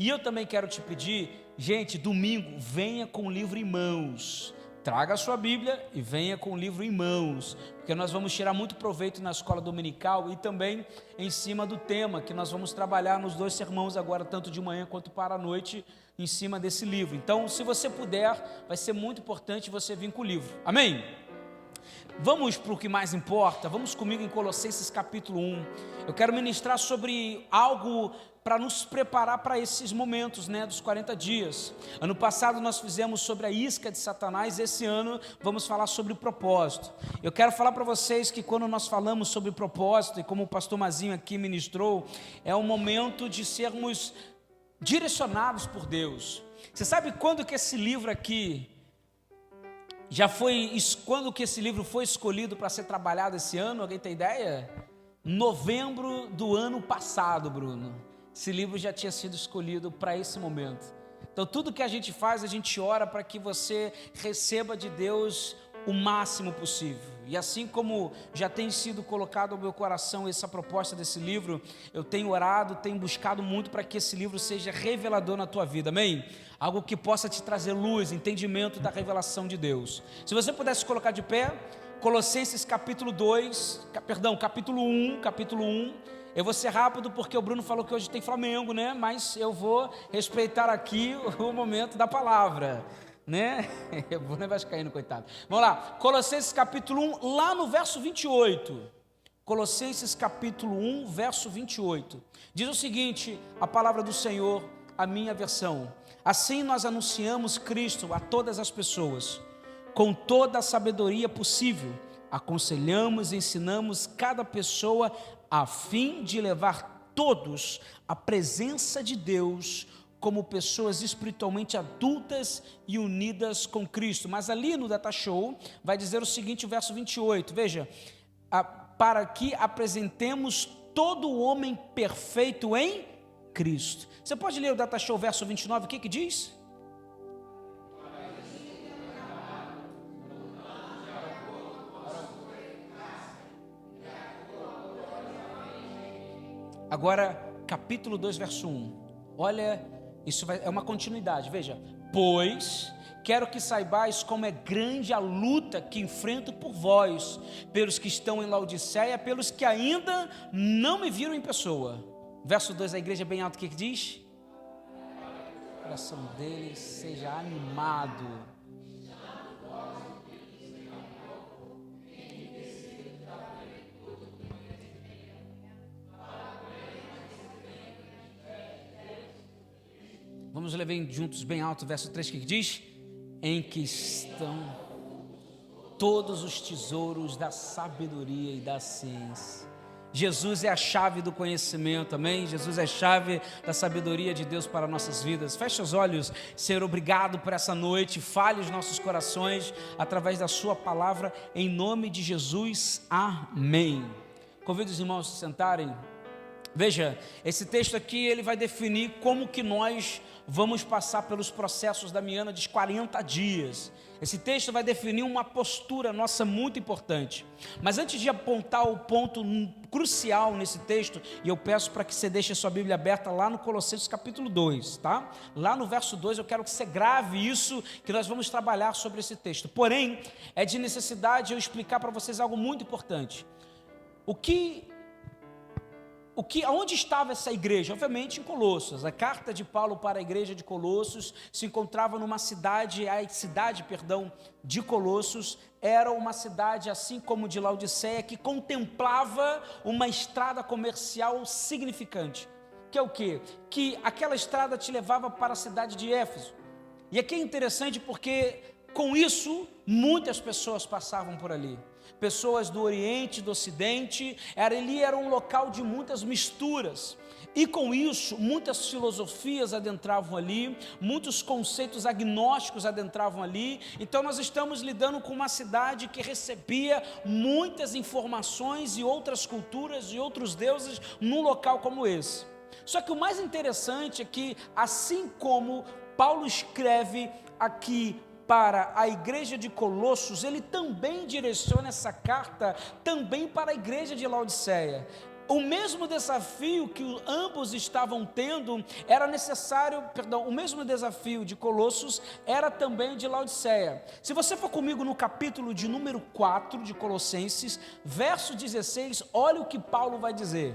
E eu também quero te pedir, gente, domingo, venha com o livro em mãos. Traga a sua Bíblia e venha com o livro em mãos, porque nós vamos tirar muito proveito na escola dominical e também em cima do tema que nós vamos trabalhar nos 2 sermões agora, tanto de manhã quanto para a noite, em cima desse livro. Então, se você puder, vai ser muito importante você vir com o livro. Amém? Vamos para o que mais importa. Vamos comigo em Colossenses capítulo 1. Eu quero ministrar sobre algo para nos preparar para esses momentos, dos 40 dias. Ano passado nós fizemos sobre a isca de Satanás, esse ano vamos falar sobre o propósito. Eu quero falar para vocês que quando nós falamos sobre propósito, e como o pastor Mazinho aqui ministrou, é um momento de sermos direcionados por Deus. Você sabe quando que esse livro aqui quando que esse livro foi escolhido para ser trabalhado esse ano? Alguém tem ideia? Novembro do ano passado, Bruno. Esse livro já tinha sido escolhido para esse momento. Então tudo que a gente faz, a gente ora para que você receba de Deus o máximo possível. E assim como já tem sido colocado ao meu coração essa proposta desse livro, eu tenho orado, tenho buscado muito para que esse livro seja revelador na tua vida, amém? Algo que possa te trazer luz, entendimento da revelação de Deus. Se você pudesse colocar de pé, Colossenses capítulo 1. Eu vou ser rápido porque o Bruno falou que hoje tem Flamengo, mas eu vou respeitar aqui o momento da palavra, O Bruno é vascaíno, coitado. Vamos lá, Colossenses capítulo 1, lá no verso 28. Colossenses capítulo 1, verso 28. Diz o seguinte, a palavra do Senhor, a minha versão: assim nós anunciamos Cristo a todas as pessoas, com toda a sabedoria possível, aconselhamos e ensinamos cada pessoa a fim de levar todos à presença de Deus como pessoas espiritualmente adultas e unidas com Cristo. Mas ali no Data Show vai dizer o seguinte, o verso 28, veja, para que apresentemos todo o homem perfeito em Cristo. Você pode ler o Data Show verso 29, o que diz? Agora, capítulo 2, verso 1. Olha, isso é uma continuidade, veja. Pois quero que saibais como é grande a luta que enfrento por vós, pelos que estão em Laodiceia, pelos que ainda não me viram em pessoa. Verso 2, a igreja bem alto, o que diz? O coração deles seja animado. Vamos ler bem juntos, bem alto, verso 3, que diz? Em que estão todos os tesouros da sabedoria e da ciência. Jesus é a chave do conhecimento, amém? Jesus é a chave da sabedoria de Deus para nossas vidas. Feche os olhos, Senhor, obrigado por essa noite. Fale os nossos corações através da sua palavra, em nome de Jesus, amém. Convido os irmãos a se sentarem. Veja, esse texto aqui, ele vai definir como que nós vamos passar pelos processos da Miana dos 40 dias. Esse texto vai definir uma postura nossa muito importante. Mas antes de apontar o ponto crucial nesse texto, e eu peço para que você deixe a sua Bíblia aberta lá no Colossenses capítulo 2, tá? Lá no verso 2, eu quero que você grave isso, que nós vamos trabalhar sobre esse texto. Porém, é de necessidade eu explicar para vocês algo muito importante. Onde estava essa igreja? Obviamente em Colossos. A carta de Paulo para a igreja de Colossos se encontrava numa cidade, de Colossos era uma cidade, assim como de Laodiceia, que contemplava uma estrada comercial significante. Que é o quê? Que aquela estrada te levava para a cidade de Éfeso. E aqui é interessante porque com isso muitas pessoas passavam por ali. Pessoas do Oriente, do Ocidente, ali era um local de muitas misturas, e com isso, muitas filosofias adentravam ali, muitos conceitos agnósticos adentravam ali. Então nós estamos lidando com uma cidade que recebia muitas informações e outras culturas e outros deuses num local como esse. Só que o mais interessante é que, assim como Paulo escreve aqui para a igreja de Colossos, ele também direciona essa carta também para a igreja de Laodiceia. O mesmo desafio que ambos estavam tendo o mesmo desafio de Colossos era também de Laodiceia. Se você for comigo no capítulo de número 4 de Colossenses, verso 16, olha o que Paulo vai dizer.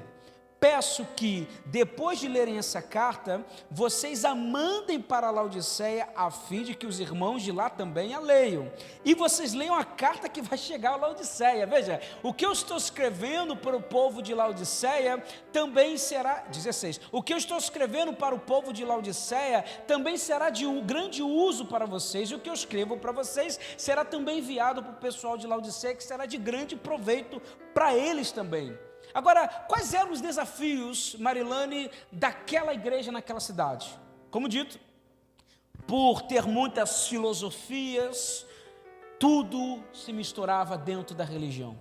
Peço que, depois de lerem essa carta, vocês a mandem para Laodiceia, a fim de que os irmãos de lá também a leiam. E vocês leiam a carta que vai chegar a Laodiceia. Veja, o que eu estou escrevendo para o povo de Laodiceia também será, 16, o que eu estou escrevendo para o povo de Laodiceia também será de um grande uso para vocês. E o que eu escrevo para vocês será também enviado para o pessoal de Laodiceia, que será de grande proveito para eles também. Agora, quais eram os desafios, Marilane, daquela igreja naquela cidade? Como dito, por ter muitas filosofias, tudo se misturava dentro da religião.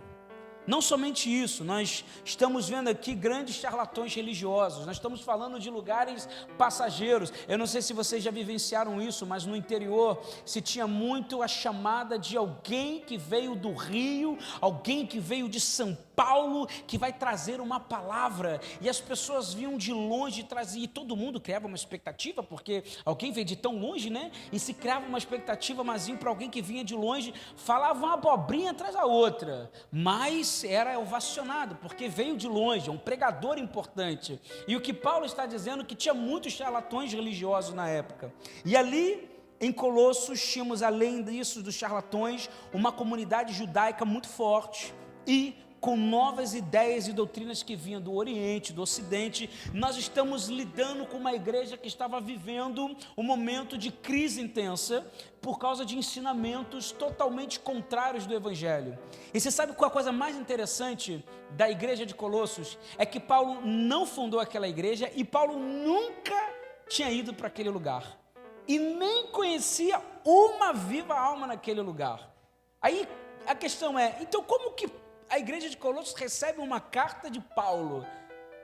Não somente isso, nós estamos vendo aqui grandes charlatões religiosos, nós estamos falando de lugares passageiros. Eu não sei se vocês já vivenciaram isso, mas no interior se tinha muito a chamada de alguém que veio do Rio, alguém que veio de São Paulo, que vai trazer uma palavra, e as pessoas vinham de longe e traziam, e todo mundo criava uma expectativa, porque alguém veio de tão longe, né? E se criava uma expectativa, mas para alguém que vinha de longe, falava uma abobrinha atrás da outra, mas era ovacionado, porque veio de longe, é um pregador importante. E o que Paulo está dizendo, que tinha muitos charlatões religiosos na época, e ali em Colossos tínhamos, além disso, dos charlatões, uma comunidade judaica muito forte, e com novas ideias e doutrinas que vinham do Oriente, do Ocidente. Nós estamos lidando com uma igreja que estava vivendo um momento de crise intensa, por causa de ensinamentos totalmente contrários do Evangelho. E você sabe qual é a coisa mais interessante da igreja de Colossos? É que Paulo não fundou aquela igreja, e Paulo nunca tinha ido para aquele lugar, e nem conhecia uma viva alma naquele lugar. Aí a questão é, então como que a igreja de Colossos recebe uma carta de Paulo?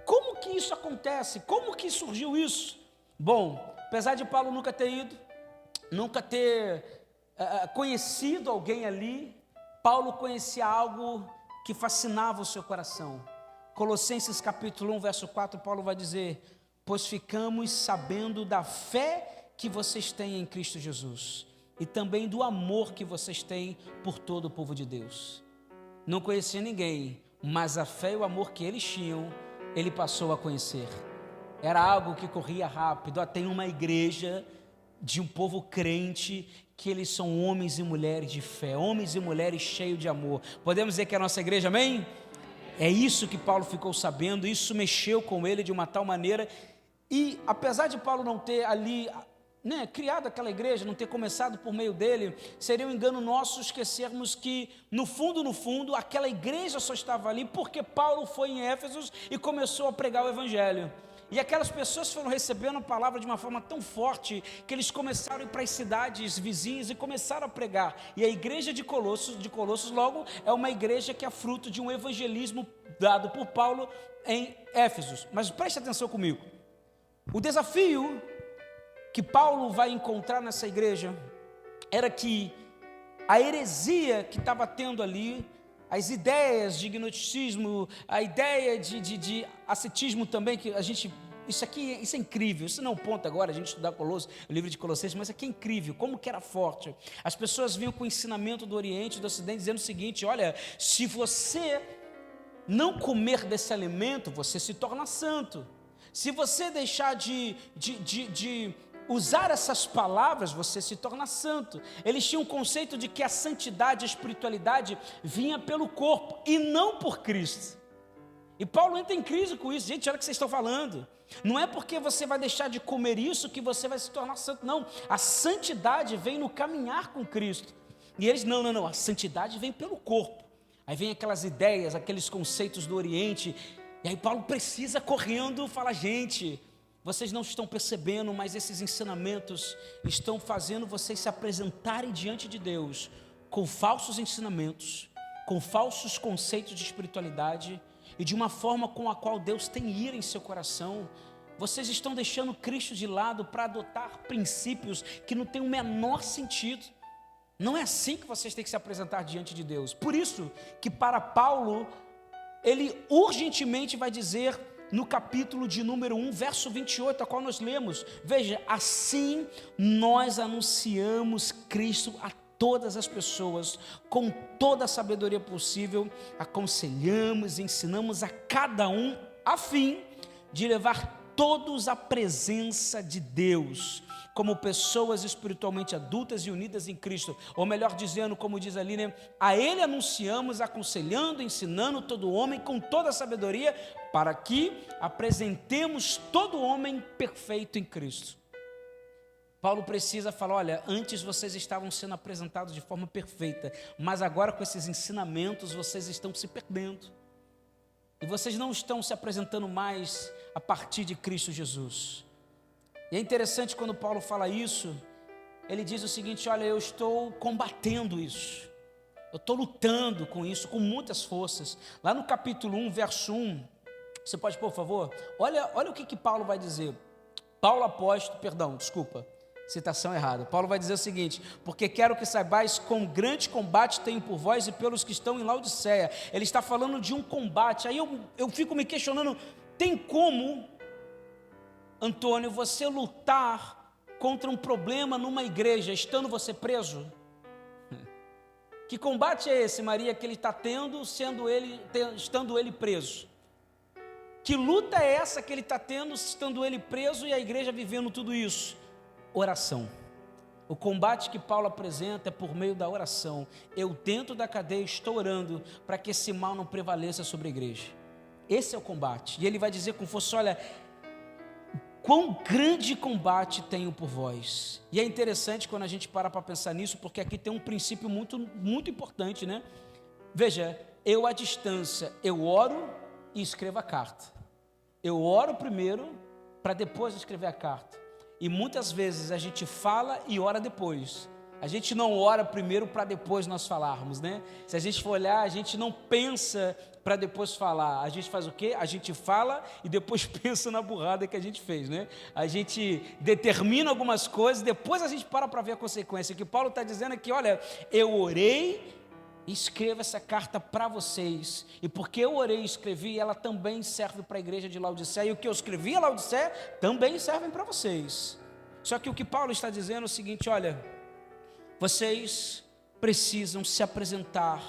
Como que isso acontece? Como que surgiu isso? Bom, apesar de Paulo nunca ter ido, nunca ter conhecido alguém ali, Paulo conhecia algo que fascinava o seu coração. Colossenses capítulo 1, verso 4, Paulo vai dizer: pois ficamos sabendo da fé que vocês têm em Cristo Jesus, e também do amor que vocês têm por todo o povo de Deus. Não conhecia ninguém, mas a fé e o amor que eles tinham, ele passou a conhecer. Era algo que corria rápido. Tem uma igreja de um povo crente, que eles são homens e mulheres de fé, homens e mulheres cheios de amor. Podemos dizer que é a nossa igreja, amém? É isso que Paulo ficou sabendo, isso mexeu com ele de uma tal maneira, e apesar de Paulo não ter ali criado aquela igreja, não ter começado por meio dele, seria um engano nosso esquecermos que, no fundo, aquela igreja só estava ali porque Paulo foi em Éfeso e começou a pregar o Evangelho. E aquelas pessoas foram recebendo a palavra de uma forma tão forte, que eles começaram a ir para as cidades vizinhas e começaram a pregar. E a igreja de Colossos logo é uma igreja que é fruto de um evangelismo dado por Paulo em Éfeso. Mas preste atenção comigo, o desafio que Paulo vai encontrar nessa igreja era que a heresia que estava tendo ali, as ideias de gnosticismo, a ideia de ascetismo também, que a gente, isso é incrível, isso não é um ponto agora, a gente estudar Colossos, o livro de Colossenses, mas isso aqui é incrível, como que era forte. As pessoas vinham com o ensinamento do Oriente e do Ocidente, dizendo o seguinte: olha, se você não comer desse alimento, você se torna santo. Se você deixar de usar essas palavras, você se torna santo. Eles tinham um conceito de que a santidade, a espiritualidade vinha pelo corpo e não por Cristo. E Paulo entra em crise com isso. Gente, olha o que vocês estão falando. Não é porque você vai deixar de comer isso que você vai se tornar santo, não. A santidade vem no caminhar com Cristo. E eles, não, a santidade vem pelo corpo. Aí vem aquelas ideias, aqueles conceitos do Oriente, e aí Paulo precisa correndo falar: gente, vocês não estão percebendo, mas esses ensinamentos estão fazendo vocês se apresentarem diante de Deus com falsos ensinamentos, com falsos conceitos de espiritualidade e de uma forma com a qual Deus tem ira em seu coração. Vocês estão deixando Cristo de lado para adotar princípios que não têm o menor sentido. Não é assim que vocês têm que se apresentar diante de Deus. Por isso que para Paulo ele urgentemente vai dizer no capítulo de número 1, verso 28, a qual nós lemos, veja, assim nós anunciamos Cristo a todas as pessoas, com toda a sabedoria possível, aconselhamos, ensinamos a cada um, a fim de levar todos à presença de Deus, como pessoas espiritualmente adultas e unidas em Cristo, ou melhor dizendo, como diz ali, né? A Ele anunciamos, aconselhando, ensinando todo homem com toda a sabedoria, para que apresentemos todo homem perfeito em Cristo. Paulo precisa falar, olha, antes vocês estavam sendo apresentados de forma perfeita, mas agora com esses ensinamentos vocês estão se perdendo, e vocês não estão se apresentando mais a partir de Cristo Jesus. E é interessante quando Paulo fala isso, ele diz o seguinte, olha, eu estou combatendo isso, eu estou lutando com isso, com muitas forças. Lá no capítulo 1, verso 1, você pode, por favor, olha o que Paulo vai dizer. Paulo apóstolo, citação errada. Paulo vai dizer o seguinte, porque quero que saibais quão grande combate tenho por vós e pelos que estão em Laodiceia. Ele está falando de um combate, aí eu fico me questionando, tem como, Antônio, você lutar contra um problema numa igreja, estando você preso? Que combate é esse, Maria, que ele está tendo, estando ele preso? Que luta é essa que ele está tendo, estando ele preso e a igreja vivendo tudo isso? Oração. O combate que Paulo apresenta é por meio da oração. Eu dentro da cadeia estou orando para que esse mal não prevaleça sobre a igreja. Esse é o combate. E ele vai dizer com força, olha, quão grande combate tenho por vós. E é interessante quando a gente para pensar nisso, porque aqui tem um princípio muito, muito importante, né? Veja, eu à distância, eu oro e escrevo a carta. Eu oro primeiro, para depois escrever a carta. E muitas vezes a gente fala e ora depois. A gente não ora primeiro para depois nós falarmos, né? Se a gente for olhar, a gente não pensa para depois falar. A gente faz o quê? A gente fala e depois pensa na burrada que a gente fez, né? A gente determina algumas coisas, depois a gente para ver a consequência. O que Paulo está dizendo é que, olha, eu orei e escrevo essa carta para vocês. E porque eu orei e escrevi, ela também serve para a igreja de Laodiceia. E o que eu escrevi a Laodiceia também serve para vocês. Só que o que Paulo está dizendo é o seguinte, olha, vocês precisam se apresentar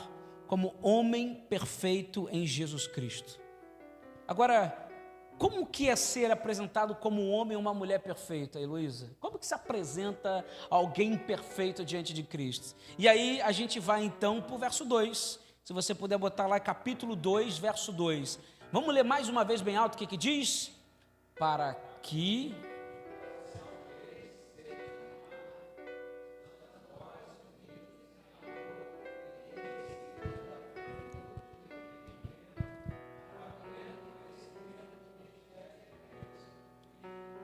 como homem perfeito em Jesus Cristo. Agora, como que é ser apresentado como um homem ou uma mulher perfeita, Heloísa? Como que se apresenta alguém perfeito diante de Cristo? E aí a gente vai então para o verso 2. Se você puder botar lá capítulo 2, verso 2. Vamos ler mais uma vez bem alto o que diz? Para que...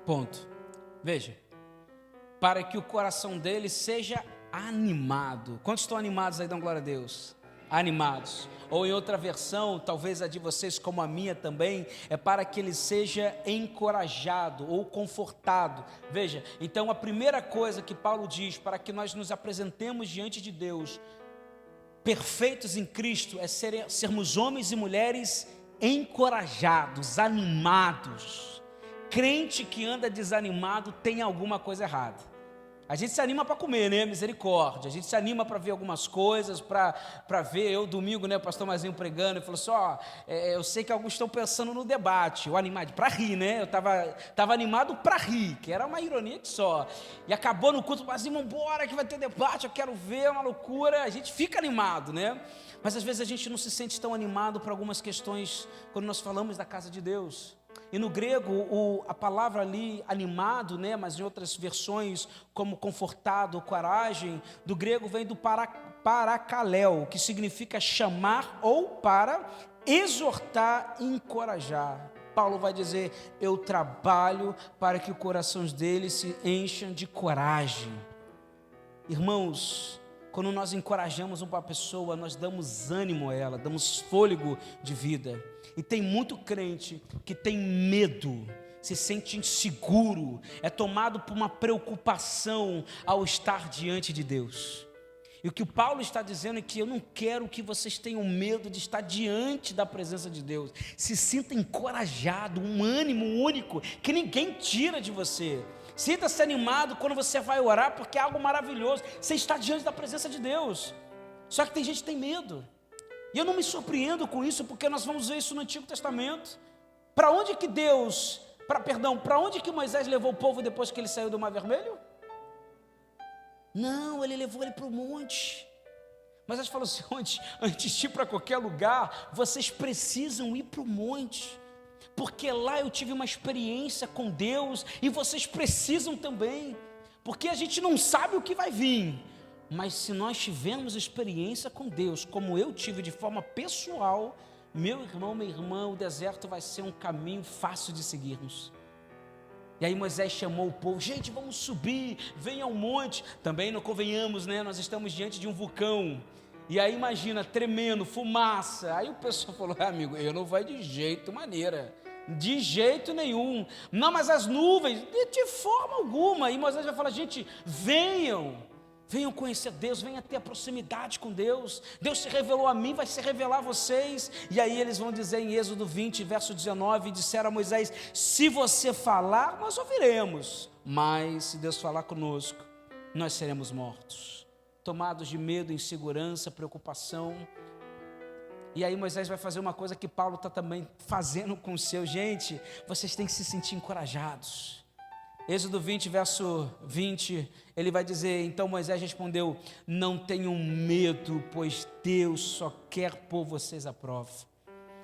Ponto. Veja, para que o coração dele seja animado. Quantos estão animados aí, dão glória a Deus? Animados. Ou em outra versão, talvez a de vocês como a minha também, é para que ele seja encorajado ou confortado. Veja, então a primeira coisa que Paulo diz para que nós nos apresentemos diante de Deus, perfeitos em Cristo, é sermos homens e mulheres encorajados, animados. Crente que anda desanimado tem alguma coisa errada. A gente se anima para comer, né? Misericórdia. A gente se anima para ver algumas coisas, para ver. Eu domingo, né? O pastor Mazinho pregando, ele falou assim, eu sei que alguns estão pensando no debate. Eu animado para rir, né? Eu tava animado para rir, que era uma ironia que só. E acabou no culto, Mazinho, vamos embora que vai ter debate, eu quero ver, é uma loucura. A gente fica animado, né? Mas às vezes a gente não se sente tão animado para algumas questões quando nós falamos da casa de Deus. E no grego, a palavra ali, animado, né, mas em outras versões, como confortado, coragem, do grego vem do parakaleo, que significa chamar ou para exortar e encorajar. Paulo vai dizer, eu trabalho para que os corações deles se encham de coragem. Irmãos, quando nós encorajamos uma pessoa, nós damos ânimo a ela, damos fôlego de vida. E tem muito crente que tem medo, se sente inseguro, é tomado por uma preocupação ao estar diante de Deus. E o que o Paulo está dizendo é que eu não quero que vocês tenham medo de estar diante da presença de Deus. Se sinta encorajado, um ânimo único que ninguém tira de você. Sinta-se animado quando você vai orar, porque é algo maravilhoso. Você está diante da presença de Deus. Só que tem gente que tem medo. E eu não me surpreendo com isso, porque nós vamos ver isso no Antigo Testamento. Para onde que para onde que Moisés levou o povo depois que ele saiu do Mar Vermelho? Não, ele levou ele para o monte. Mas ele falou assim, antes de ir para qualquer lugar, vocês precisam ir para o monte, porque lá eu tive uma experiência com Deus, e vocês precisam também, porque a gente não sabe o que vai vir, mas se nós tivermos experiência com Deus, como eu tive de forma pessoal, meu irmão, minha irmã, o deserto vai ser um caminho fácil de seguirmos. E aí Moisés chamou o povo, gente, vamos subir, venha ao monte. Também não convenhamos, né? Nós estamos diante de um vulcão. E aí imagina, tremendo, fumaça. Aí o pessoal falou, amigo, eu não vou de jeito maneira. De jeito nenhum. Não, mas as nuvens, de forma alguma. E Moisés vai falar, gente, venham conhecer Deus, venham ter a proximidade com Deus. Deus se revelou a mim, vai se revelar a vocês. E aí eles vão dizer em Êxodo 20, verso 19, disseram a Moisés, se você falar, nós ouviremos, mas se Deus falar conosco, nós seremos mortos. Tomados de medo, insegurança, preocupação. E aí Moisés vai fazer uma coisa que Paulo está também fazendo com o seu. Gente, vocês têm que se sentir encorajados. Êxodo 20, verso 20, ele vai dizer, então Moisés respondeu, não tenham medo, pois Deus só quer pôr vocês à prova.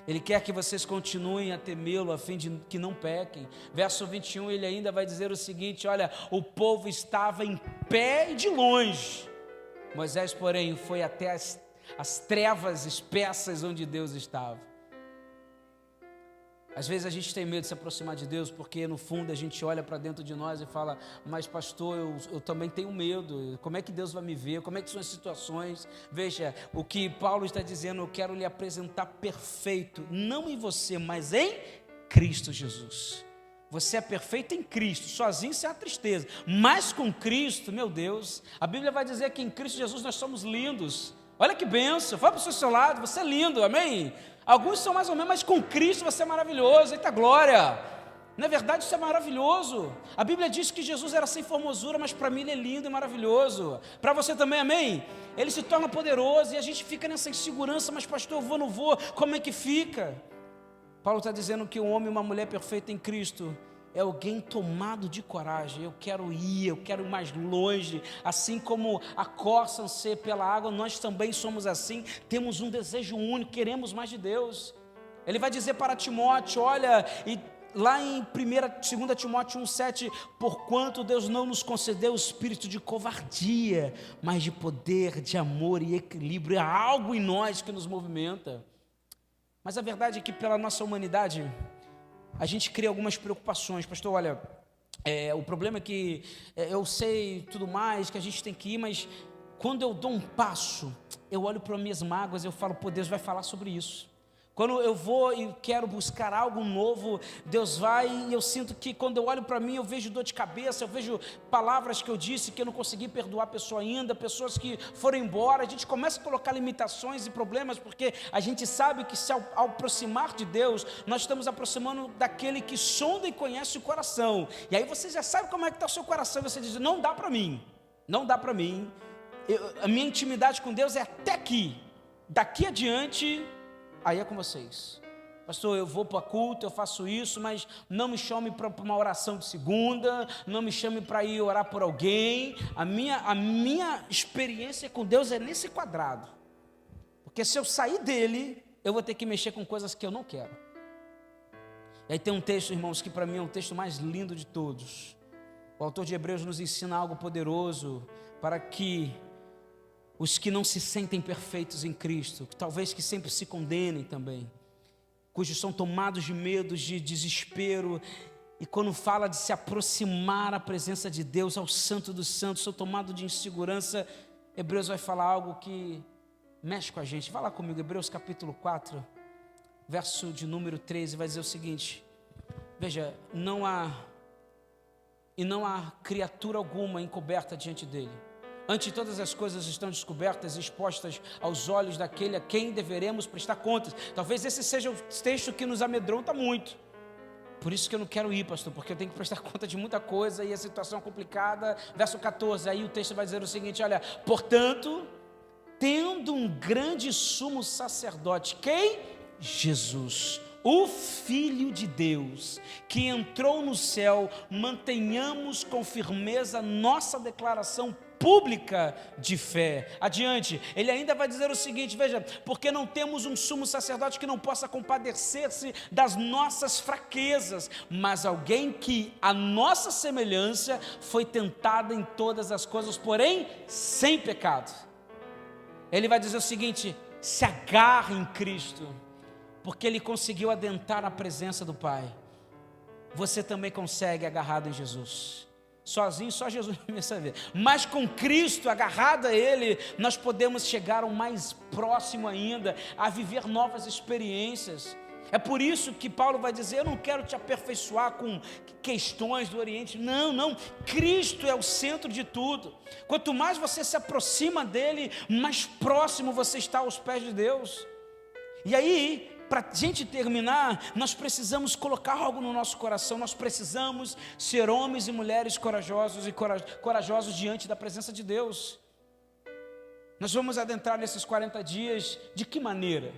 Ele quer que vocês continuem a temê-lo, a fim de que não pequem. Verso 21, ele ainda vai dizer o seguinte, olha, o povo estava em pé e de longe. Moisés, porém, foi até as trevas espessas onde Deus estava. Às vezes a gente tem medo de se aproximar de Deus, porque no fundo a gente olha para dentro de nós e fala, mas pastor, eu também tenho medo, como é que Deus vai me ver, como é que são as situações? Veja, o que Paulo está dizendo, eu quero lhe apresentar perfeito, não em você, mas em Cristo Jesus. Você é perfeito em Cristo, sozinho isso é uma tristeza, mas com Cristo, meu Deus, a Bíblia vai dizer que em Cristo Jesus nós somos lindos. Olha que bênção, fala para o seu lado, você é lindo, amém? Alguns são mais ou menos, mas com Cristo você é maravilhoso, eita glória, não é verdade? Isso é maravilhoso. A Bíblia diz que Jesus era sem formosura, mas para mim ele é lindo e maravilhoso. Para você também, amém? Ele se torna poderoso e a gente fica nessa insegurança, mas pastor, eu vou, não vou, como é que fica? Paulo está dizendo que um homem e uma mulher perfeita em Cristo é alguém tomado de coragem. Eu quero ir mais longe. Assim como a corça anseia pela água, nós também somos assim. Temos um desejo único, queremos mais de Deus. Ele vai dizer para Timóteo, olha, e lá em 2 Timóteo 1,7, porquanto Deus não nos concedeu o espírito de covardia, mas de poder, de amor e equilíbrio. Há algo em nós que nos movimenta. Mas a verdade é que pela nossa humanidade, a gente cria algumas preocupações. Pastor, olha, o problema é que eu sei tudo mais, que a gente tem que ir, mas quando eu dou um passo, eu olho para as minhas mágoas e eu falo, pô, Deus vai falar sobre isso. Quando eu vou e quero buscar algo novo, Deus vai, e eu sinto que quando eu olho para mim, eu vejo dor de cabeça, eu vejo palavras que eu disse que eu não consegui perdoar a pessoa ainda, pessoas que foram embora, a gente começa a colocar limitações e problemas, porque a gente sabe que se ao aproximar de Deus, nós estamos aproximando daquele que sonda e conhece o coração, e aí você já sabe como é que está o seu coração, você diz, não dá para mim, a minha intimidade com Deus é até aqui, daqui adiante, aí é com vocês. Pastor, eu vou para culto, eu faço isso, mas não me chame para uma oração de segunda, não me chame para ir orar por alguém. A minha experiência com Deus é nesse quadrado. Porque se eu sair dele, eu vou ter que mexer com coisas que eu não quero. E aí tem um texto, irmãos, que para mim é o texto mais lindo de todos. O autor de Hebreus nos ensina algo poderoso para que os que não se sentem perfeitos em Cristo, talvez que sempre se condenem também, cujos são tomados de medo, de desespero, e quando fala de se aproximar à presença de Deus, ao Santo dos Santos, são tomados de insegurança. Hebreus vai falar algo que mexe com a gente. Vai lá comigo, Hebreus capítulo 4, verso de número 13, vai dizer o seguinte, veja, não há criatura alguma encoberta diante dele. Antes de todas as coisas estão descobertas e expostas aos olhos daquele a quem deveremos prestar contas. Talvez esse seja o texto que nos amedronta muito. Por isso que eu não quero ir, pastor, porque eu tenho que prestar conta de muita coisa e a situação é complicada. Verso 14, aí o texto vai dizer o seguinte, olha, portanto, tendo um grande sumo sacerdote, quem? Jesus, o Filho de Deus, que entrou no céu, mantenhamos com firmeza nossa declaração pública de fé. Adiante, ele ainda vai dizer o seguinte, veja, porque não temos um sumo sacerdote que não possa compadecer-se das nossas fraquezas, mas alguém que a nossa semelhança foi tentado em todas as coisas, porém sem pecado. Ele vai dizer o seguinte, se agarre em Cristo, porque ele conseguiu adentrar na presença do Pai. Você também consegue agarrado em Jesus. Sozinho, só Jesus vai saber. Mas com Cristo, agarrado a Ele, nós podemos chegar ao mais próximo ainda, a viver novas experiências. É por isso que Paulo vai dizer, eu não quero te aperfeiçoar com questões do Oriente. Não, Cristo é o centro de tudo. Quanto mais você se aproxima dEle, mais próximo você está aos pés de Deus. E aí, para a gente terminar, nós precisamos colocar algo no nosso coração, nós precisamos ser homens e mulheres corajosos e corajosos diante da presença de Deus. Nós vamos adentrar nesses 40 dias, de que maneira?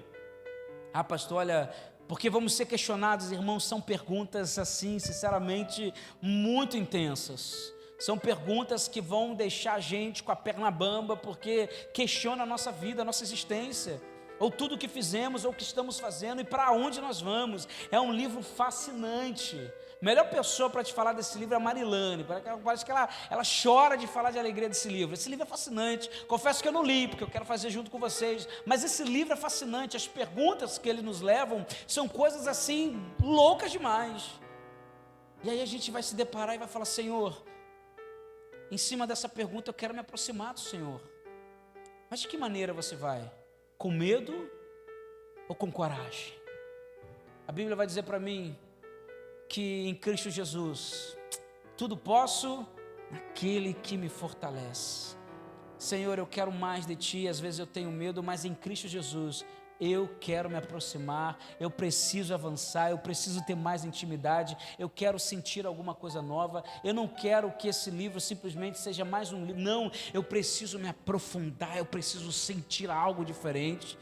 Ah, pastor, olha, porque vamos ser questionados, irmãos, são perguntas assim, sinceramente, muito intensas. São perguntas que vão deixar a gente com a perna bamba, porque questiona a nossa vida, a nossa existência, ou tudo o que fizemos, ou o que estamos fazendo, e para onde nós vamos. É um livro fascinante. Melhor pessoa para te falar desse livro é a Marilane. Parece que ela chora de falar de alegria desse livro. Esse livro é fascinante. Confesso que eu não li, porque eu quero fazer junto com vocês. Mas esse livro é fascinante. As perguntas que ele nos levam são coisas assim, loucas demais. E aí a gente vai se deparar e vai falar, Senhor, em cima dessa pergunta eu quero me aproximar do Senhor. Mas de que maneira você vai? Com medo ou com coragem? A Bíblia vai dizer para mim que em Cristo Jesus tudo posso naquele que me fortalece. Senhor, eu quero mais de Ti. Às vezes eu tenho medo, mas em Cristo Jesus eu quero me aproximar, eu preciso avançar, eu preciso ter mais intimidade, eu quero sentir alguma coisa nova. Eu não quero que esse livro simplesmente seja mais um livro, não, eu preciso me aprofundar, eu preciso sentir algo diferente.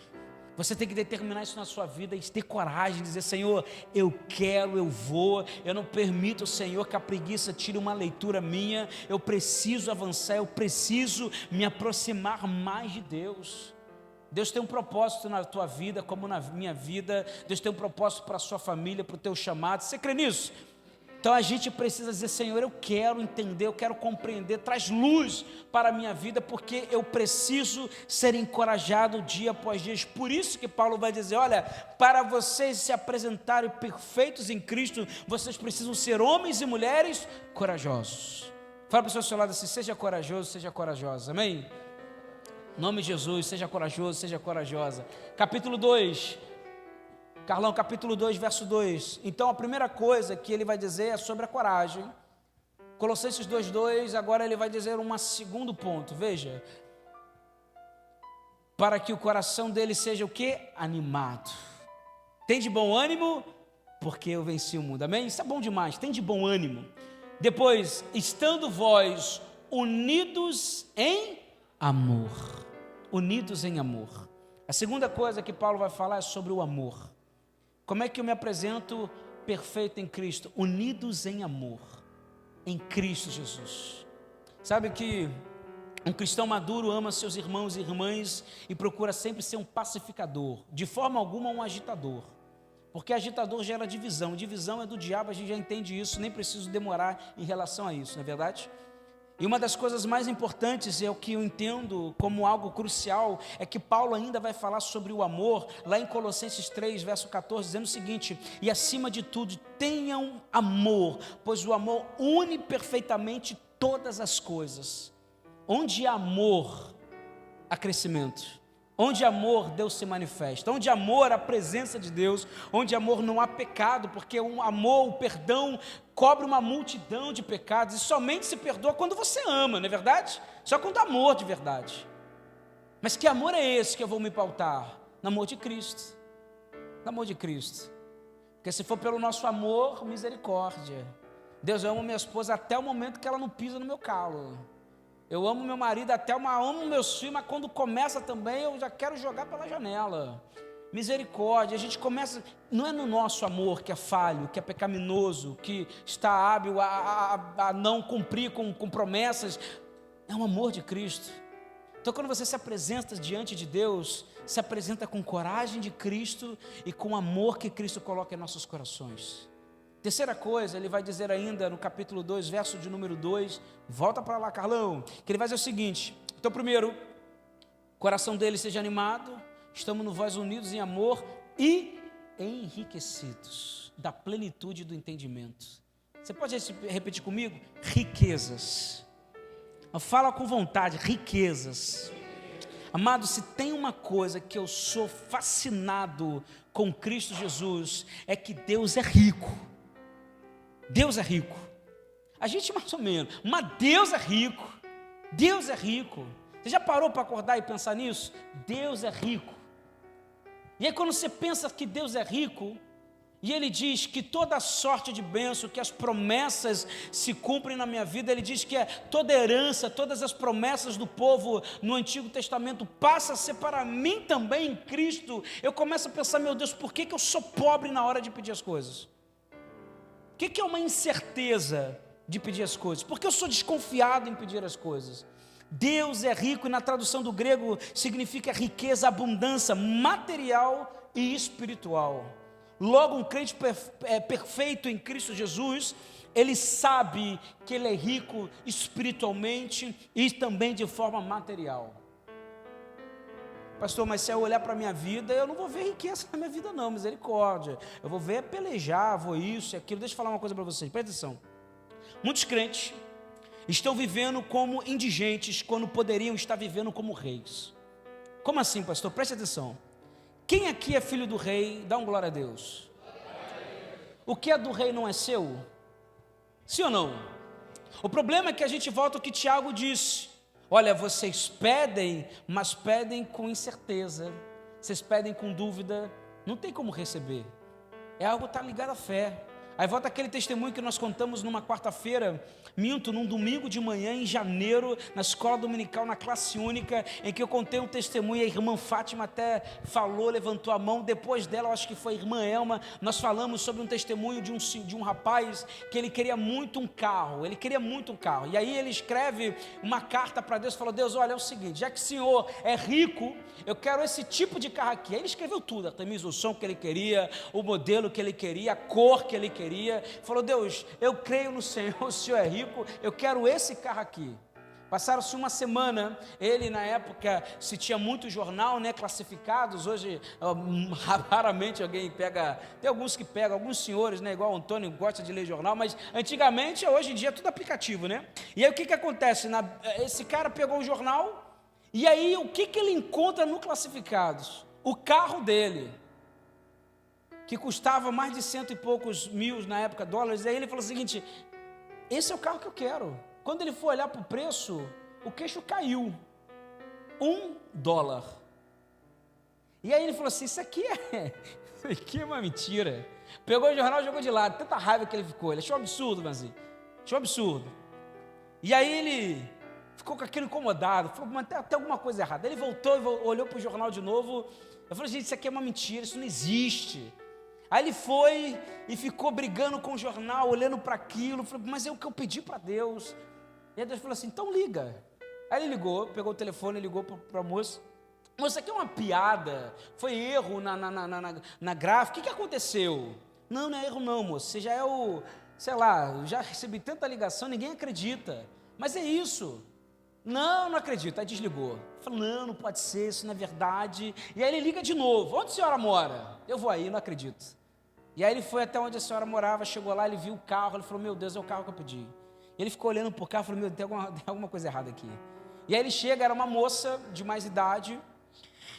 Você tem que determinar isso na sua vida e ter coragem de dizer, Senhor, eu quero, eu vou, eu não permito, Senhor, que a preguiça tire uma leitura minha, eu preciso avançar, eu preciso me aproximar mais de Deus. Deus tem um propósito na tua vida, como na minha vida. Deus tem um propósito para a sua família, para o teu chamado. Você crê nisso? Então a gente precisa dizer, Senhor, eu quero entender, eu quero compreender, traz luz para a minha vida, porque eu preciso ser encorajado dia após dia. Por isso que Paulo vai dizer, olha, para vocês se apresentarem perfeitos em Cristo, vocês precisam ser homens e mulheres corajosos. Fala para o seu lado assim, seja corajoso, seja corajosa, amém? Em nome de Jesus, seja corajoso, seja corajosa. Capítulo 2, Carlão, capítulo 2, verso 2. Então a primeira coisa que ele vai dizer é sobre a coragem. Colossenses 2:2, agora ele vai dizer um segundo ponto, veja. Para que o coração dele seja o quê? Animado. Tem de bom ânimo, porque eu venci o mundo, amém? Isso é bom demais, tem de bom ânimo. Depois, estando vós unidos em amor. Unidos em amor. A segunda coisa que Paulo vai falar é sobre o amor. Como é que eu me apresento perfeito em Cristo? Unidos em amor, em Cristo Jesus. Sabe que um cristão maduro ama seus irmãos e irmãs e procura sempre ser um pacificador, de forma alguma um agitador, porque agitador gera divisão. Divisão é do diabo, a gente já entende isso, nem preciso demorar em relação a isso, não é verdade? E uma das coisas mais importantes, é o que eu entendo como algo crucial, é que Paulo ainda vai falar sobre o amor, lá em Colossenses 3, verso 14, dizendo o seguinte, e acima de tudo, tenham amor, pois o amor une perfeitamente todas as coisas. Onde há amor, há crescimento. Onde amor, Deus se manifesta. Onde amor, a presença de Deus. Onde amor, não há pecado, porque o amor, o perdão, cobre uma multidão de pecados. E somente se perdoa quando você ama, não é verdade? Só quando amor de verdade. Mas que amor é esse que eu vou me pautar? No amor de Cristo. No amor de Cristo. Porque se for pelo nosso amor, misericórdia. Deus, eu amo minha esposa até o momento que ela não pisa no meu calo. Eu amo meu marido amo meus filhos, mas quando começa também eu já quero jogar pela janela. Misericórdia, a gente começa, não é no nosso amor que é falho, que é pecaminoso, que está hábil a não cumprir com promessas, é o amor de Cristo. Então quando você se apresenta diante de Deus, se apresenta com coragem de Cristo e com o amor que Cristo coloca em nossos corações. Terceira coisa, ele vai dizer ainda no capítulo 2, verso de número 2, volta para lá, Carlão, que ele vai dizer o seguinte: então primeiro, o coração dele seja animado, estamos no vós unidos em amor e enriquecidos da plenitude do entendimento. Você pode repetir comigo? Riquezas. Fala com vontade, riquezas. Amado, se tem uma coisa que eu sou fascinado com Cristo Jesus, é que Deus é rico. Deus é rico. A gente mais ou menos, mas Deus é rico. Deus é rico. Você já parou para acordar e pensar nisso? Deus é rico. E aí quando você pensa que Deus é rico, e Ele diz que toda sorte de bênção, que as promessas se cumprem na minha vida, Ele diz que toda herança, todas as promessas do povo no Antigo Testamento passa a ser para mim também em Cristo. Eu começo a pensar, meu Deus, por que eu sou pobre na hora de pedir as coisas? O que é uma incerteza de pedir as coisas? Porque eu sou desconfiado em pedir as coisas. Deus é rico, e na tradução do grego significa riqueza, abundância material e espiritual. Logo, um crente perfeito em Cristo Jesus, ele sabe que ele é rico espiritualmente e também de forma material. Pastor, mas se eu olhar para a minha vida, eu não vou ver riqueza na minha vida não, misericórdia. Eu vou ver pelejar, vou isso e aquilo. Deixa eu falar uma coisa para vocês, presta atenção. Muitos crentes estão vivendo como indigentes, quando poderiam estar vivendo como reis. Como assim, pastor? Presta atenção. Quem aqui é filho do rei? Dá um glória a Deus. O que é do rei não é seu? Sim ou não? O problema é que a gente volta ao que Tiago disse. Olha, vocês pedem, mas pedem com incerteza. Vocês pedem com dúvida, não tem como receber. É algo que está ligado à fé. Aí volta aquele testemunho que nós contamos numa quarta-feira, num domingo de manhã em janeiro, na escola dominical, na classe única, em que eu contei um testemunho, a irmã Fátima até falou, levantou a mão, depois dela, eu acho que foi a irmã Elma, nós falamos sobre um testemunho de um rapaz, que ele queria muito um carro, e aí ele escreve uma carta para Deus, falou, Deus, olha, é o seguinte, já que o Senhor é rico, eu quero esse tipo de carro aqui. Aí ele escreveu tudo, a camisa, o som que ele queria, o modelo que ele queria, a cor que ele queria, falou, Deus, eu creio no Senhor, o Senhor é rico, eu quero esse carro aqui. Passaram-se uma semana, ele na época, se tinha muito jornal, né, classificados, hoje raramente alguém pega, tem alguns que pegam, alguns senhores, né, igual o Antônio gosta de ler jornal, mas antigamente, hoje em dia é tudo aplicativo, né, e aí o que acontece, esse cara pegou o jornal, e aí o que ele encontra no classificados? O carro dele, que custava mais de 100 e poucos mil na época dólares, e aí ele falou o seguinte, esse é o carro que eu quero. Quando ele foi olhar para o preço, o queixo caiu, $1. E aí ele falou assim, isso aqui é uma mentira. Pegou o jornal e jogou de lado, tanta raiva que ele ficou, ele achou absurdo, mas achou absurdo. E aí ele ficou com aquilo incomodado, falou, mas tem alguma coisa errada. Ele voltou e olhou para o jornal de novo, eu falei, gente, isso aqui é uma mentira, isso não existe. Aí ele foi e ficou brigando com o jornal, olhando para aquilo, falou, mas é o que eu pedi para Deus. E aí Deus falou assim, então liga. Aí ele ligou, pegou o telefone, ligou para a moça, moça, aqui é uma piada, foi erro na gráfica, o que aconteceu? Não é erro não, moça, você já é sei lá, eu já recebi tanta ligação, ninguém acredita, mas é isso. Não acredito. Aí desligou. Falou, não pode ser, isso não é verdade. E aí ele liga de novo, onde a senhora mora? Eu vou aí, não acredito. E aí ele foi até onde a senhora morava, chegou lá, ele viu o carro, ele falou, meu Deus, é o carro que eu pedi. E ele ficou olhando para o carro, falou, meu Deus, tem alguma coisa errada aqui. E aí ele chega, era uma moça de mais idade,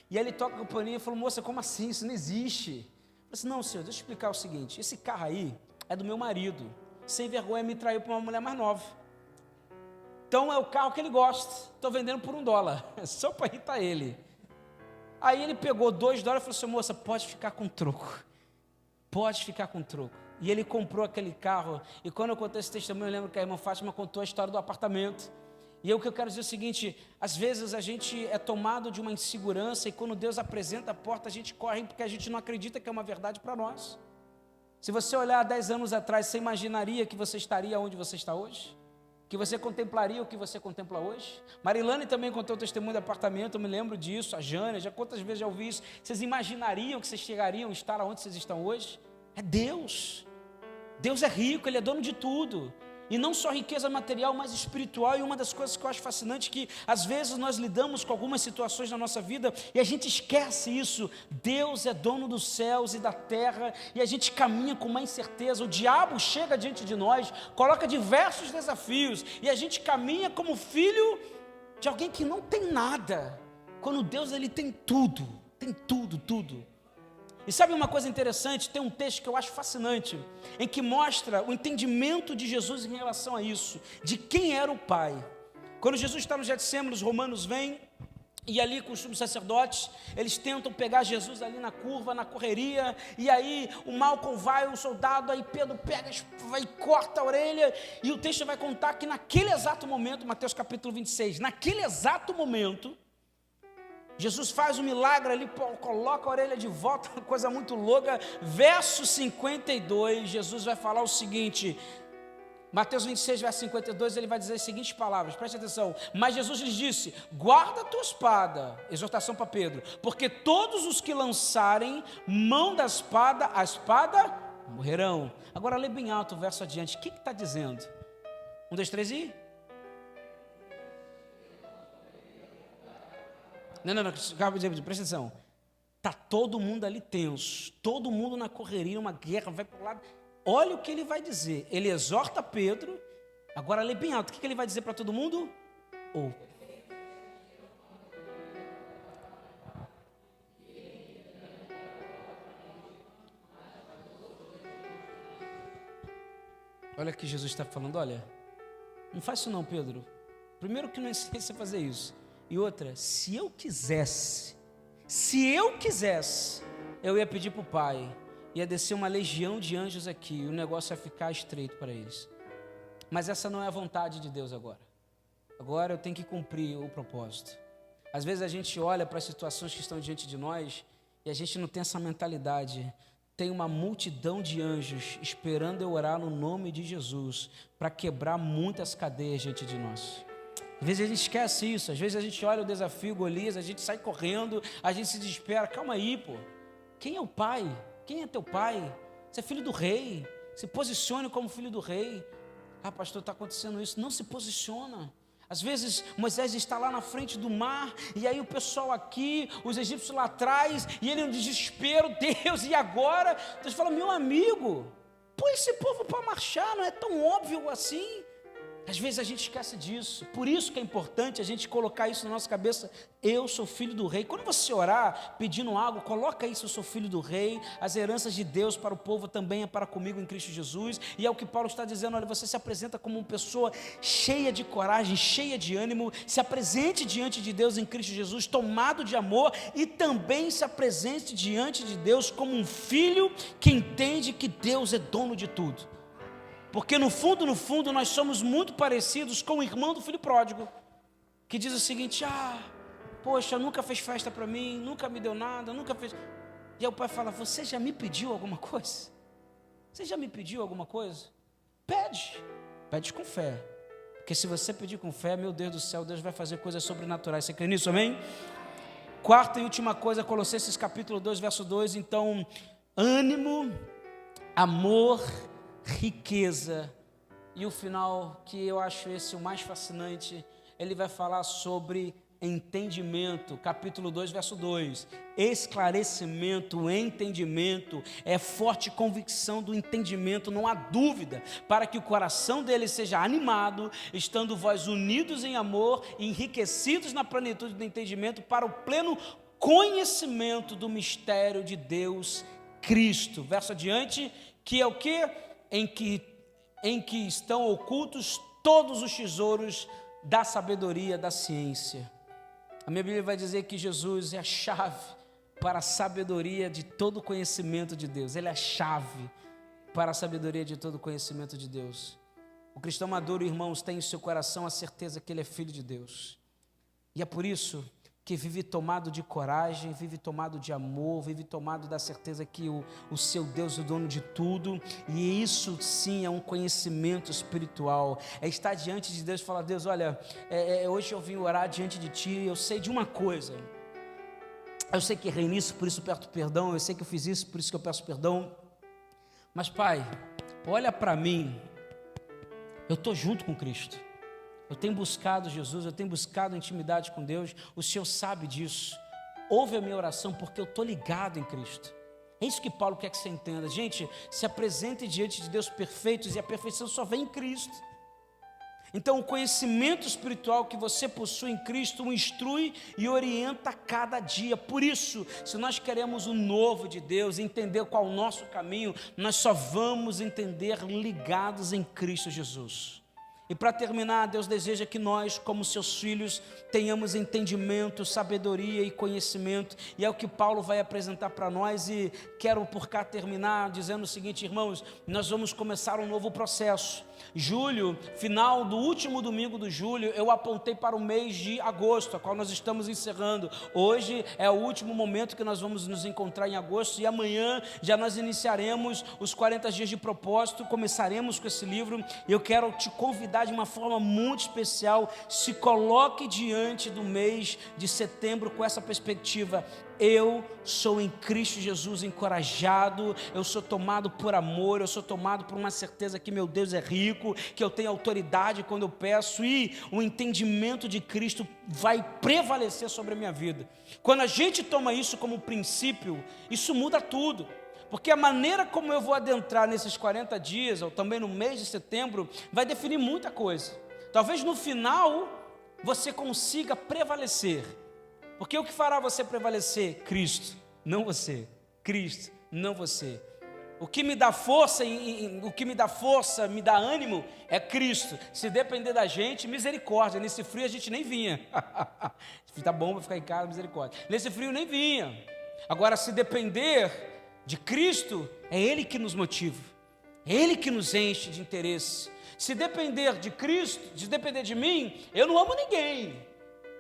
E aí ele toca a campainha e falou: moça, como assim? Isso não existe. Eu falei assim: não, senhor, deixa eu explicar o seguinte, esse carro aí é do meu marido, sem vergonha me traiu para uma mulher mais nova. Então é o carro que ele gosta, estou vendendo por $1, só para irritar ele. Aí ele pegou $2 e falou assim: moça, pode ficar com troco, pode ficar com troco. E ele comprou aquele carro, e quando eu contei esse testemunho, eu lembro que a irmã Fátima contou a história do apartamento. E o que eu quero dizer é o seguinte: às vezes a gente é tomado de uma insegurança, e quando Deus apresenta a porta, a gente corre porque a gente não acredita que é uma verdade para nós. Se você olhar há 10 anos atrás, você imaginaria que você estaria onde você está hoje? Que você contemplaria o que você contempla hoje? Marilane também contou o testemunho do apartamento, eu me lembro disso, a Jânia, já quantas vezes já ouvi isso. Vocês imaginariam que vocês chegariam a estar onde vocês estão hoje? É Deus. Deus é rico, Ele é dono de tudo. E não só riqueza material, mas espiritual. E uma das coisas que eu acho fascinante é que às vezes nós lidamos com algumas situações na nossa vida e a gente esquece isso. Deus é dono dos céus e da terra, e a gente caminha com uma incerteza. O diabo chega diante de nós, coloca diversos desafios, e a gente caminha como filho de alguém que não tem nada, quando Deus, Ele tem tudo, tudo. E sabe uma coisa interessante? Tem um texto que eu acho fascinante, em que mostra o entendimento de Jesus em relação a isso, de quem era o Pai. Quando Jesus está no Getsêmani, os romanos vêm, e ali com os sumos sacerdotes, eles tentam pegar Jesus ali na curva, na correria, e aí o Malcolm vai, um soldado, aí Pedro pega, vai e corta a orelha, e o texto vai contar que naquele exato momento, Mateus capítulo 26, naquele exato momento, Jesus faz um milagre ali, coloca a orelha de volta, uma coisa muito louca. Verso 52, Jesus vai falar o seguinte, Mateus 26, verso 52, ele vai dizer as seguintes palavras, preste atenção: mas Jesus lhes disse: guarda a tua espada, exortação para Pedro, porque todos os que lançarem mão da espada, a espada morrerão. Agora lê bem alto o verso adiante, o que está dizendo? 1, 2, 3 e... Não, presta atenção. Está todo mundo ali tenso, todo mundo na correria, uma guerra, vai para o lado. Olha o que ele vai dizer. Ele exorta Pedro, agora lê bem alto. O que ele vai dizer para todo mundo? Olha que Jesus está falando, olha, não faz isso não, Pedro. Primeiro que não ensinei você a fazer isso. E outra, se eu quisesse, eu ia pedir para o Pai, ia descer uma legião de anjos aqui, e o negócio ia ficar estreito para eles. Mas essa não é a vontade de Deus agora. Agora eu tenho que cumprir o propósito. Às vezes a gente olha para as situações que estão diante de nós, e a gente não tem essa mentalidade. Tem uma multidão de anjos esperando eu orar no nome de Jesus, para quebrar muitas cadeias diante de nós. Às vezes a gente esquece isso, às vezes a gente olha o desafio Golias, a gente sai correndo, a gente se desespera. Calma aí, pô. Quem é o pai? Quem é teu pai? Você é filho do rei, se posicione como filho do rei. Ah, pastor, está acontecendo isso. Não se posiciona. Às vezes Moisés está lá na frente do mar, e aí o pessoal aqui, os egípcios lá atrás, e ele no desespero, Deus, e agora? Deus fala: meu amigo, põe esse povo para marchar, não é tão óbvio assim. Às vezes a gente esquece disso, por isso que é importante a gente colocar isso na nossa cabeça: eu sou filho do rei. Quando você orar pedindo algo, coloca isso: eu sou filho do rei, as heranças de Deus para o povo também é para comigo em Cristo Jesus. E é o que Paulo está dizendo: olha, você se apresenta como uma pessoa cheia de coragem, cheia de ânimo, se apresente diante de Deus em Cristo Jesus, tomado de amor, e também se apresente diante de Deus como um filho que entende que Deus é dono de tudo. Porque no fundo, nós somos muito parecidos com o irmão do filho pródigo, que diz o seguinte: poxa, nunca fez festa para mim, nunca me deu nada, nunca fez... E aí o pai fala: você já me pediu alguma coisa? Você já me pediu alguma coisa? Pede com fé. Porque se você pedir com fé, meu Deus do céu, Deus vai fazer coisas sobrenaturais. Você crê nisso, amém? Quarta e última coisa, Colossenses capítulo 2, verso 2. Então, ânimo, amor, riqueza. E o final, que eu acho esse o mais fascinante, ele vai falar sobre entendimento, capítulo 2, verso 2, esclarecimento, entendimento, é forte convicção do entendimento, não há dúvida, para que o coração dele seja animado, estando vós unidos em amor, enriquecidos na plenitude do entendimento, para o pleno conhecimento do mistério de Deus, Cristo. Verso adiante, que é o quê? Em que estão ocultos todos os tesouros da sabedoria, da ciência. A minha Bíblia vai dizer que Jesus é a chave para a sabedoria de todo o conhecimento de Deus. Ele é a chave para a sabedoria de todo o conhecimento de Deus. O cristão maduro, irmãos, tem em seu coração a certeza que ele é filho de Deus. E é por isso que vive tomado de coragem, vive tomado de amor, vive tomado da certeza que o seu Deus é o dono de tudo. E isso sim é um conhecimento espiritual. É estar diante de Deus e falar: Deus, olha, hoje eu vim orar diante de Ti, eu sei de uma coisa. Eu sei que errei nisso, por isso eu peço perdão. Eu sei que eu fiz isso, por isso que eu peço perdão. Mas Pai, olha para mim, eu estou junto com Cristo. Eu tenho buscado Jesus, eu tenho buscado intimidade com Deus. O Senhor sabe disso. Ouve a minha oração porque eu estou ligado em Cristo. É isso que Paulo quer que você entenda. Gente, se apresente diante de Deus perfeitos, e a perfeição só vem em Cristo. Então o conhecimento espiritual que você possui em Cristo o instrui e orienta a cada dia. Por isso, se nós queremos o novo de Deus, entender qual é o nosso caminho, nós só vamos entender ligados em Cristo Jesus. E para terminar, Deus deseja que nós, como seus filhos, tenhamos entendimento, sabedoria e conhecimento. E é o que Paulo vai apresentar para nós. E quero por cá terminar dizendo o seguinte, irmãos: nós vamos começar um novo processo. Julho, final do último domingo do julho, eu apontei para o mês de agosto, a qual nós estamos encerrando. Hoje é o último momento que nós vamos nos encontrar em agosto, e amanhã já nós iniciaremos os 40 dias de propósito, começaremos com esse livro. E eu quero te convidar de uma forma muito especial: se coloque diante do mês de setembro com essa perspectiva. Eu sou em Cristo Jesus encorajado, eu sou tomado por amor, eu sou tomado por uma certeza que meu Deus é rico, que eu tenho autoridade quando eu peço, e o entendimento de Cristo vai prevalecer sobre a minha vida. Quando a gente toma isso como princípio, isso muda tudo. Porque a maneira como eu vou adentrar nesses 40 dias, ou também no mês de setembro, vai definir muita coisa. Talvez no final você consiga prevalecer. Porque o que fará você prevalecer? Cristo, não você. Cristo, não você. O que me dá força, me dá ânimo é Cristo. Se depender da gente, misericórdia. Nesse frio a gente nem vinha. Tá bom, vai ficar em casa, misericórdia. Nesse frio nem vinha. Agora, se depender de Cristo, é Ele que nos motiva, é Ele que nos enche de interesse. Se depender de Cristo, se depender de mim, eu não amo ninguém.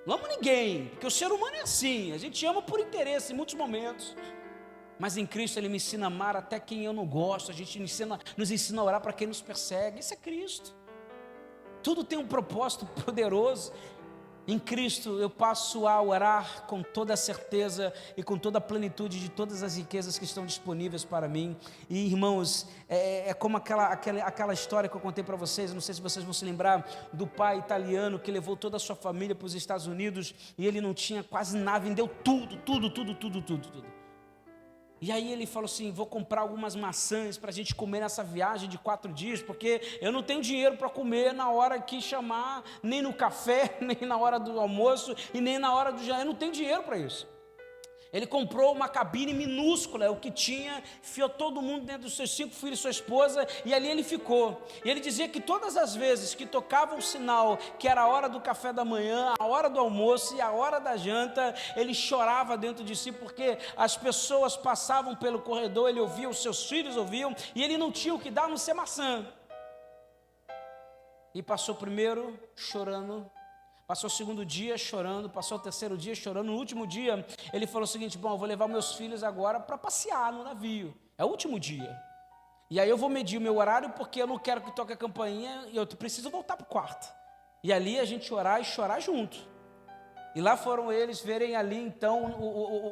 Não amo ninguém, porque o ser humano é assim, a gente ama por interesse em muitos momentos. Mas em Cristo Ele me ensina a amar até quem eu não gosto, nos ensina a orar para quem nos persegue. Isso é Cristo. Tudo tem um propósito poderoso. Em Cristo eu passo a orar com toda a certeza e com toda a plenitude de todas as riquezas que estão disponíveis para mim. E irmãos, é como aquela história que eu contei para vocês, não sei se vocês vão se lembrar, do pai italiano que levou toda a sua família para os Estados Unidos, e ele não tinha quase nada, vendeu tudo. E aí ele falou assim: vou comprar algumas maçãs para a gente comer nessa viagem de 4 dias, porque eu não tenho dinheiro para comer na hora que chamar, nem no café, nem na hora do almoço, e nem na hora do jantar, eu não tenho dinheiro para isso. Ele comprou uma cabine minúscula, é o que tinha, enfiou todo mundo dentro dos seus 5 filhos e sua esposa, e ali ele ficou. E ele dizia que todas as vezes que tocava o sinal, que era a hora do café da manhã, a hora do almoço e a hora da janta, ele chorava dentro de si, porque as pessoas passavam pelo corredor, ele ouvia, os seus filhos ouviam, e ele não tinha o que dar a não ser maçã. E passou primeiro chorando, passou o segundo dia chorando, passou o terceiro dia chorando. No último dia, ele falou o seguinte: bom, eu vou levar meus filhos agora para passear no navio. É o último dia. E aí eu vou medir o meu horário, porque eu não quero que toque a campainha e eu preciso voltar para o quarto. E ali a gente orar e chorar junto. E lá foram eles verem ali, então,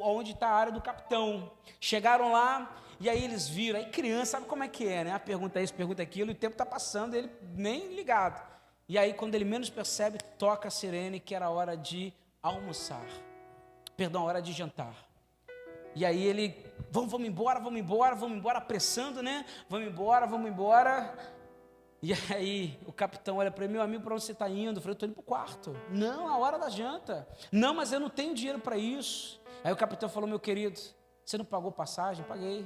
onde está a área do capitão. Chegaram lá, e aí eles viram. Aí criança, sabe como é que é, né? A pergunta é isso, pergunta aquilo, e o tempo está passando, ele nem ligado. E aí, quando ele menos percebe, toca a sirene, que era a hora de almoçar. Perdão, a hora de jantar. E aí ele, vamos embora, apressando, né? Vamos embora. E aí o capitão olha para mim: meu amigo, para onde você está indo? Eu falei: eu estou indo para o quarto. Não, a hora da janta. Não, mas eu não tenho dinheiro para isso. Aí o capitão falou: meu querido, você não pagou passagem? Paguei.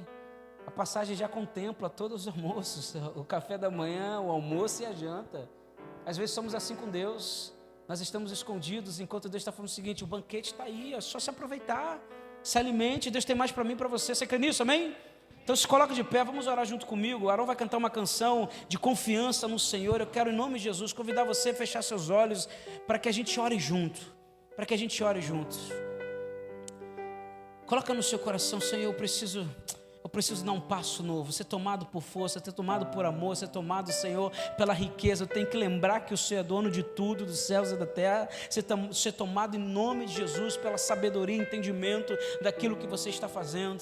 A passagem já contempla todos os almoços, o café da manhã, o almoço e a janta. Às vezes somos assim com Deus, nós estamos escondidos, enquanto Deus está falando o seguinte: o banquete está aí, é só se aproveitar, se alimente, Deus tem mais para mim e para você. Você crê nisso, amém? Então se coloca de pé, vamos orar junto comigo. O Arão vai cantar uma canção de confiança no Senhor. Eu quero, em nome de Jesus, convidar você a fechar seus olhos, para que a gente ore junto, para que a gente ore juntos. Coloca no seu coração: Senhor, eu preciso dar um passo novo, ser tomado por força, ser tomado por amor, ser tomado, Senhor, pela riqueza. Eu tenho que lembrar que o Senhor é dono de tudo, dos céus e da terra. Ser tomado em nome de Jesus pela sabedoria e entendimento daquilo que você está fazendo.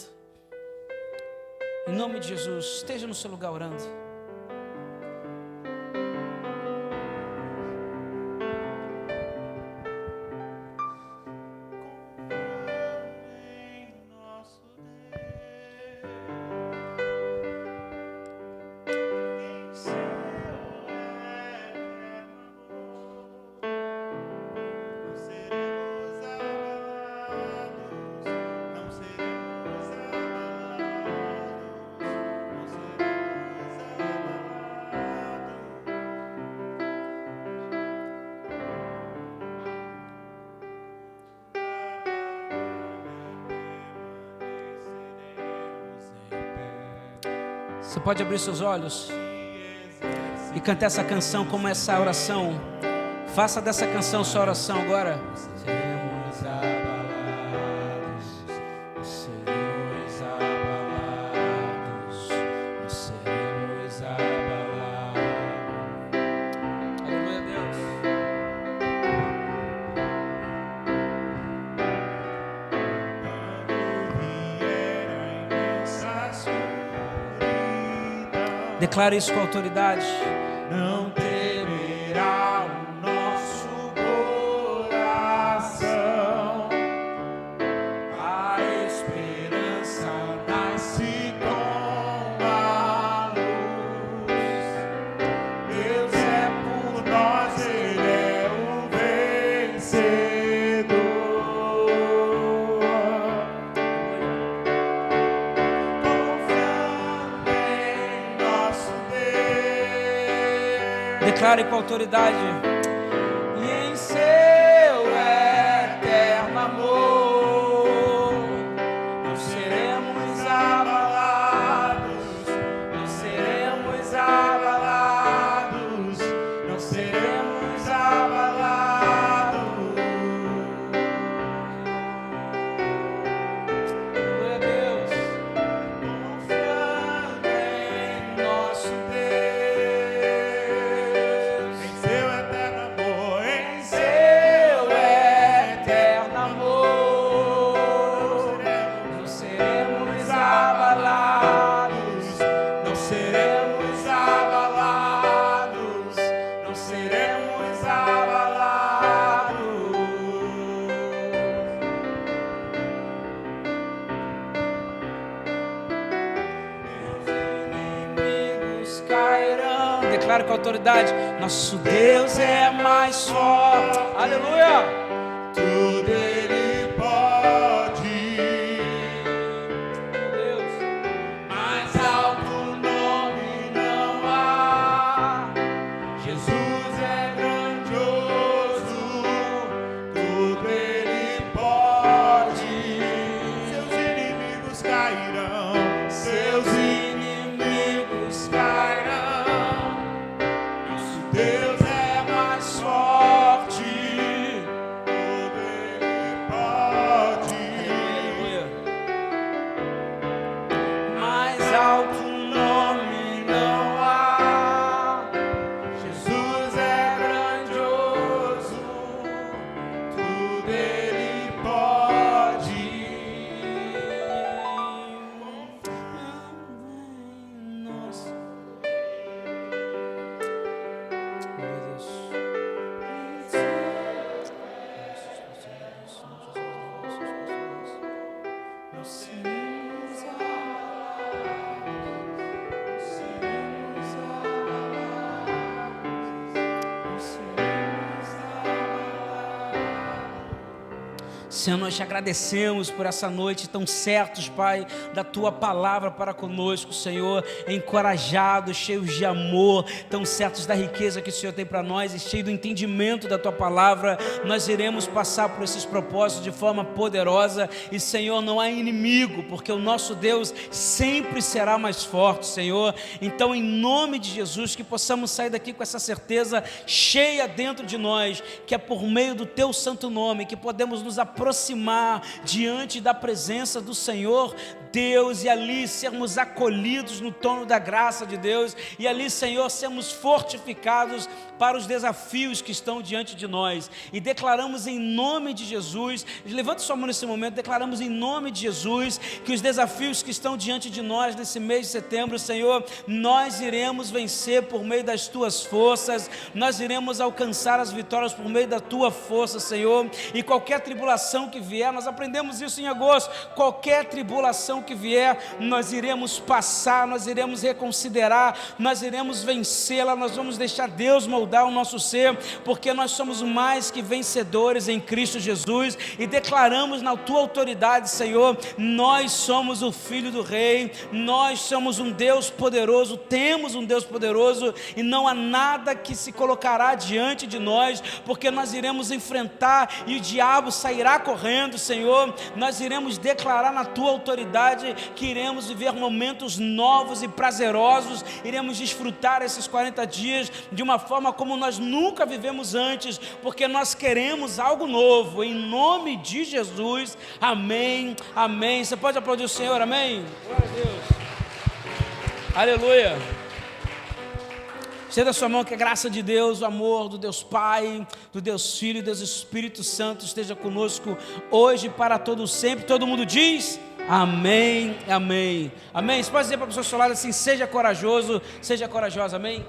Em nome de Jesus, esteja no seu lugar orando. Você pode abrir seus olhos e cantar essa canção como essa oração. Faça dessa canção sua oração agora. Seremos abalados, seremos abalados, seremos abalados. Aleluia, Deus. Declara isso com autoridade. Não temerá o nosso coração, a esperança nasce com a luz. Deus é por nós, Ele é o vencedor. Confiando em nosso Deus. Declare com autoridade. E em seu eterno amor não seremos abalados, não seremos abalados, Não seremos abalados. Glória a Deus. Confiando em nosso Deus, em seu eterno amor, em Seu eterno amor não seremos abalados, não seremos abalados, não seremos abalados. inimigos cairão. Declaro com autoridade: nosso Deus é mais forte. Aleluia. Tudo Ele pode, Deus. mais alto nome não há. Jesus é grandioso, tudo Ele pode. Seus inimigos cairão, seus inimigos cairão. Nosso Deus é mais forte, Senhor, nós te agradecemos por essa noite, tão certos, Pai, da Tua palavra para conosco, Senhor, encorajados, cheios de amor, tão certos da riqueza que o Senhor tem para nós e cheios do entendimento da Tua palavra. Nós iremos passar por esses propósitos de forma poderosa e, Senhor, não há inimigo, porque o nosso Deus sempre será mais forte, Senhor. Então, em nome de Jesus, que possamos sair daqui com essa certeza cheia dentro de nós, que é por meio do Teu santo nome que podemos nos aproximar diante da presença do Senhor Deus, e ali sermos acolhidos no trono da graça de Deus, e ali, Senhor, sermos fortificados para os desafios que estão diante de nós, e declaramos em nome de Jesus, levante sua mão nesse momento, declaramos em nome de Jesus, que os desafios que estão diante de nós nesse mês de setembro, Senhor, nós iremos vencer por meio das Tuas forças, nós iremos alcançar as vitórias por meio da Tua força, Senhor, e qualquer tribulação que vier, nós aprendemos isso em agosto, qualquer tribulação que vier, nós iremos passar, nós iremos reconsiderar, nós iremos vencê-la, nós vamos deixar Deus moldar o nosso ser, porque nós somos mais que vencedores em Cristo Jesus, e declaramos na Tua autoridade, Senhor, nós somos o Filho do Rei, nós somos um Deus poderoso, temos um Deus poderoso, e não há nada que se colocará diante de nós, porque nós iremos enfrentar, e o diabo sairá correndo, Senhor. Nós iremos declarar na Tua autoridade que iremos viver momentos novos e prazerosos, iremos desfrutar esses 40 dias de uma forma como nós nunca vivemos antes, porque nós queremos algo novo, em nome de Jesus, amém, amém. Você pode aplaudir o Senhor, amém? Glória a Deus, aleluia. Estenda a sua mão, que a graça de Deus, o amor do Deus Pai, do Deus Filho e do Deus Espírito Santo esteja conosco hoje para todo sempre. Todo mundo diz amém, amém, amém. Você pode dizer para a pessoa ao seu lado assim: seja corajoso, seja corajosa, amém?